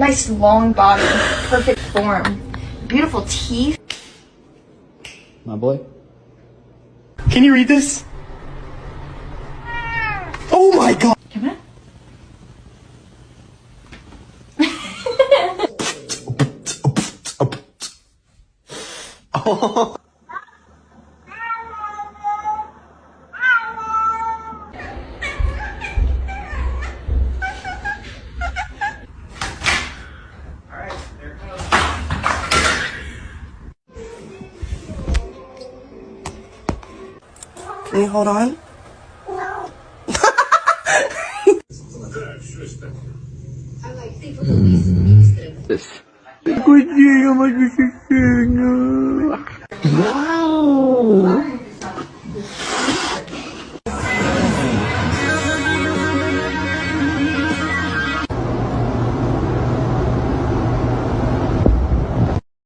Nice long body, perfect form, beautiful teeth. My boy. Can you read this? Oh my god! Come on. Oh. Can you hold on? Wow!